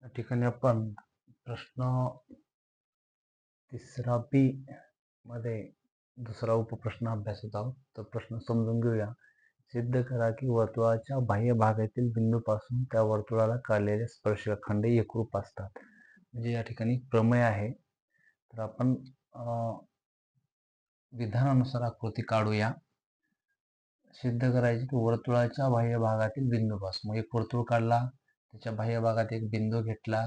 या ठिकाणी आपण प्रश्न तिसरा बी मध्ये दुसरा उपप्रश्न अभ्यासत आहोत. तर प्रश्न समजून घेऊया. सिद्ध करा की वर्तुळाच्या बाह्य भागातील बिंदूपासून त्या वर्तुळाला काढलेले स्पर्शखंड एकरूप असतात. म्हणजे या ठिकाणी प्रमेय आहे. तर आपण विधानानुसार आकृती काढूया. सिद्ध करायची की वर्तुळाच्या बाह्य भागातील बिंदूपासून एक वर्तुळ काढला, त्याच्या बाह्य भागात एक बिंदू घेतला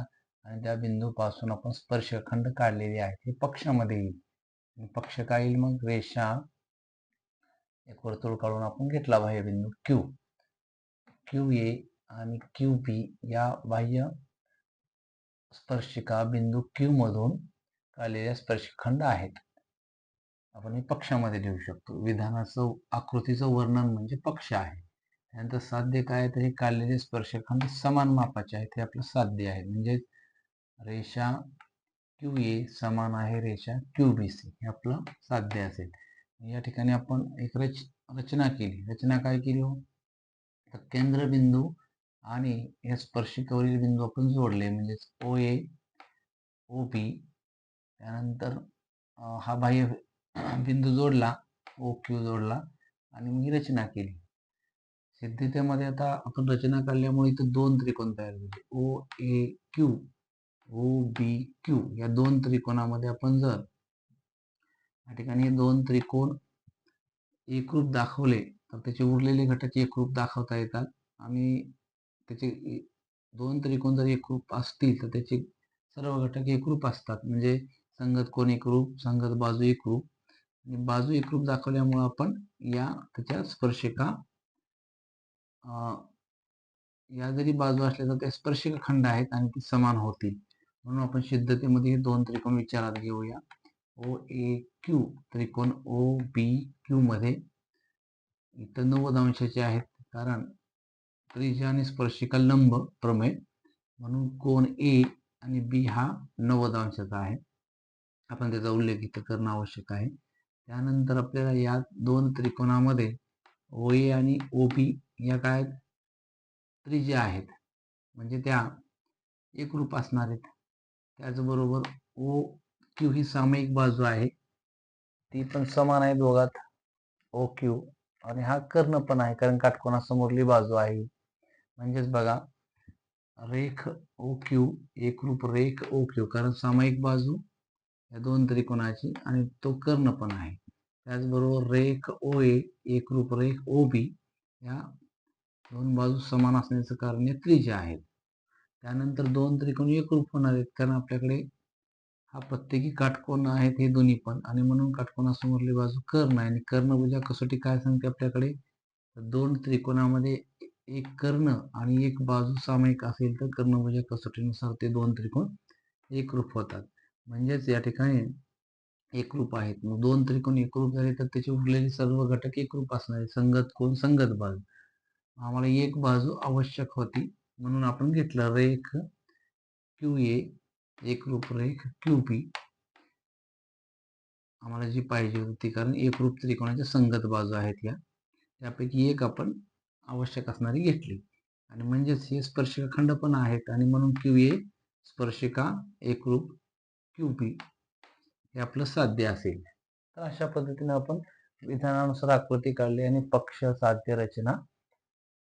आणि त्या बिंदूपासून आपण स्पर्शखंड काढलेले आहेत. हे पक्षामध्ये येईल. पक्ष काय येईल? मग रेषा एक वर्तुळ काढून आपण घेतला बाह्य बिंदू क्यू ए आणि क्यू बी या बाह्य स्पर्शिका बिंदू क्यू मधून काढलेल्या स्पर्शखंड आहेत. आपण हे पक्षामध्ये लिहू शकतो. विधानाचं आकृतीचं वर्णन म्हणजे पक्ष आहे. त्यानंतर साध्य काय? तर हे काढलेले स्पर्शखंड समान मापाचे आहेत. हे आपलं साध्य आहे. म्हणजे रेषा क्यू ए समान आहे रेषा क्यू बी सी. हे आपलं साध्य असेल. या ठिकाणी आपण एक रचना केली. रचना काय केली हो? तर केंद्रबिंदू आणि या स्पर्शिकावरील बिंदू आपण जोडले. म्हणजे ओ ए ओ बी, त्यानंतर हा बाह्य बिंदू जोडला, ओ क्यू जोडला आणि मग ही रचना केली. सिद्धतेमध्ये आता आपण रचना काढल्यामुळे इथं दोन त्रिकोण तयार झाले. ओ ए क्यू, ओ बी क्यू या दोन त्रिकोणामध्ये आपण जर या ठिकाणी दोन त्रिकोण एकरूप दाखवले तर त्याचे उरलेले घटक एकरूप दाखवता येतात. आणि त्याचे दोन त्रिकोण जर एकरूप असतील तर त्याचे सर्व घटक एकरूप असतात. म्हणजे संगत कोण एकरूप, संगत बाजू एकरूप. आणि बाजू एकरूप दाखवल्यामुळे आपण या त्याच्या स्पर्शिका या जरी बाजू असल्या तर त्या स्पर्शिका खंड आहेत आणि ते समान होतील. म्हणून आपण सिद्धतेमध्ये हे दोन त्रिकोण विचारात घेऊया. ओ ए क्यू त्रिकोण ओ बी क्यू मध्ये इथं 90 अंशाचे आहेत, कारण त्रिज्या आणि स्पर्शिका लंब प्रमेय, म्हणून कोन ए आणि बी हा 90 अंशाचा आहे. आपण त्याचा उल्लेख इथं करणं आवश्यक आहे. त्यानंतर आपल्याला या दोन त्रिकोणामध्ये ओ ए आणि ओ बी या काय त्रिज्या आहेत, म्हणजे त्या एकरूप असणार आहेत. त्याचबरोबर ओ क्यू ही सामायिक बाजू आहे, ती पण समान आहे दोघात ओ क्यू. आणि हा कर्ण पण आहे, कारण काटकोनासमोरली बाजू आहे. म्हणजेच बघा, रेख ओ क्यू एकरूप रेख ओ क्यू, कारण सामायिक बाजू या दोन त्रिकोणाची आणि तो कर्ण पण आहे. त्याचबरोबर रेख ओ ए एकरूप रेख ओ बी, या दोन बाजू समान असण्याचं कारण या त्रिज्या आहेत. त्यानंतर दोन त्रिकोण एकरूप होणार आहेत, कारण आपल्याकडे हा प्रत्येकी काटकोन आहेत हे दोन्ही पण, आणि म्हणून काटकोनासमोरली बाजू कर्ण आहे. आणि कर्णभुजा कसोटी काय सांगते आपल्याकडे? दोन त्रिकोणामध्ये एक कर्ण आणि एक बाजू सामायिक असेल तर कर्णभुजा कसोटीनुसार ते दोन त्रिकोण एकरूप होतात. म्हणजेच या ठिकाणी एकरूप आहेत. मग दोन त्रिकोण एकरूप झाले तर त्याचे उरलेले सर्व घटक एकरूप असणार आहेत. संगत कोण? संगत बाजू. आम्हाला एक बाजू आवश्यक होती, म्हणून आपण घेतलं रेख क्यू ए एकरूप रेख क्यू बी. आम्हाला जी पाहिजे होती, कारण एकरूप त्रिकोणाच्या संगत बाजू आहेत या, त्यापैकी एक आपण आवश्यक असणारी घेतली. आणि म्हणजेच हे स्पर्शिका खंड पण आहेत, आणि म्हणून क्यू ए स्पर्शिका एकरूप क्यू बी हे आपलं साध्य असेल. तर अशा पद्धतीने आपण विधानानुसार आकृती काढली आणि पक्ष, साध्य, रचना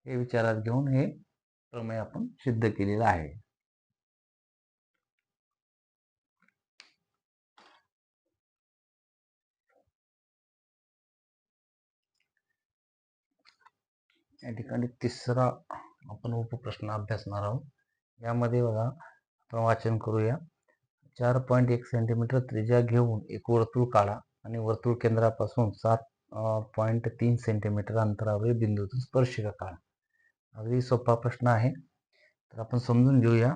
हे विचारात घेऊन हे प्रमेय आपण सिद्ध केलेलं आहे. या ठिकाणी तिसरा आपण उपप्रश्न अभ्यासणार आहोत. यामध्ये बघा, आपण वाचन करूया. 4.1 सेंटीमीटर त्रिज्या घेऊन एक वर्तुळ काढा आणि वर्तुळ केंद्रापासून 7.3 सेंटीमीटर अंतरावरील बिंदूतून स्पर्शिका काढा. अगदी सोपा प्रश्न आहे, तर आपण समजून घेऊया.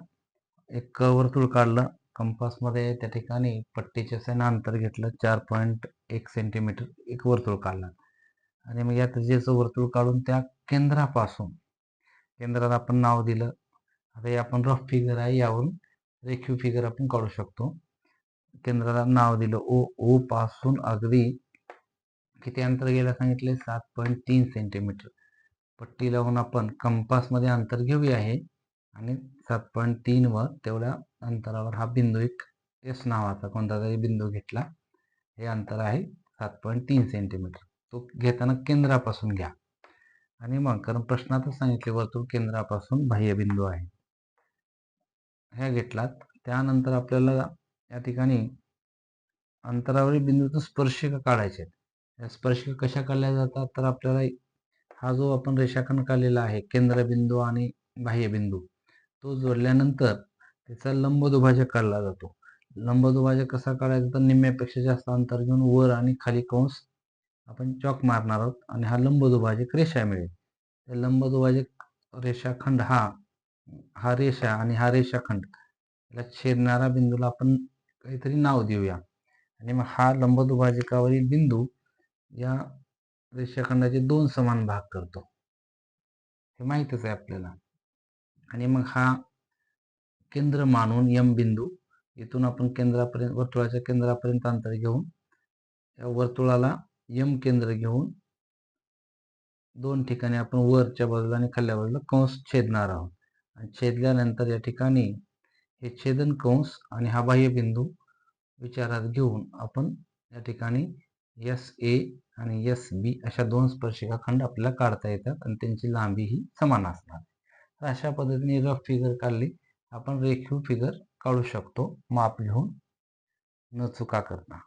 एक वर्तुळ काढलं कंपासमध्ये, त्या ठिकाणी पट्टीच्या सहाय्याने अंतर घेतलं 4.1 सेंटीमीटर एक वर्तुळ काढलं, आणि मग या त्रिज्येचं वर्तुळ काढून त्या केंद्रापासून, केंद्राला आपण नाव दिलं. आता हे आपण रफ फिगर आहे, यावरून रेखीव फिगर आपण काढू शकतो. केंद्राला नाव दिलं ओ. ओ पासून अगदी किती अंतर घ्यायला सांगितले? 7.3 सेंटीमीटर. पट्टी लावून आपण कंपासमध्ये अंतर घेऊया आहे, आणि 7.3 वर तेवढ्या अंतरावर हा बिंदू एक एस नावाचा कोणता तरी बिंदू घेतला. हे अंतर आहे 7.3 सेंटीमीटर. तो घेताना केंद्रापासून घ्या. आणि मग कारण प्रश्नातच सांगितले वर्तुळ केंद्रापासून बाह्य बिंदू आहे. ह्या घेतलात. त्यानंतर आपल्याला या ठिकाणी अंतरावरील बिंदूतून स्पर्शिका काढायचे आहेत. या स्पर्शिका कशा काढल्या जातात तर आपल्याला हा जो आपण रेषाखंड काढलेला आहे केंद्रबिंदू आणि बाह्यबिंदू तो जोडल्यानंतर त्याचा लंबदुभाजक काढला जातो. लंबदुभाजक कसा काढायचा तर निम्म्यापेक्षा जास्त अंतर घेऊन वर आणि खाली कंस आपण चॉक मारणार आहोत आणि हा लंबदुभाजक रेषा मिळेल. लंबदुभाजक रेषाखंड हा रेषा आणि हा रेषाखंड याला छेदणारा बिंदूला आपण काहीतरी नाव देऊया आणि मग हा लंबदुभाजकावरील बिंदू या रेषाखंडाचे 2 समान भाग करतो. हे माहितच आहे आपल्याला. आणि मग हा केंद्र मानून एम बिंदू इथून आपण केंद्रापर्यंत वर्तुळाच्या केंद्रापर्यंत अंतर घेऊन या वर्तुळाला एम केंद्र घेऊन दोन ठिकाणी आपण वरच्या बाजूला आणि खालच्या बाजूला कंस छेदणार आहोत. आणि छेदल्यानंतर या ठिकाणी हे छेदन कंस आणि हा बाह्य बिंदू विचारात घेऊन आपण या ठिकाणी एस ए आणि एस बी अशा 2 स्पर्शिका खंड आपल्याला काढता येतात आणि त्यांची लांबी ही समान असणार. तर अशा पद्धतीने रफ फिगर काढली आपण रेखीव फिगर काढू शकतो माप घेऊन न चुका करता.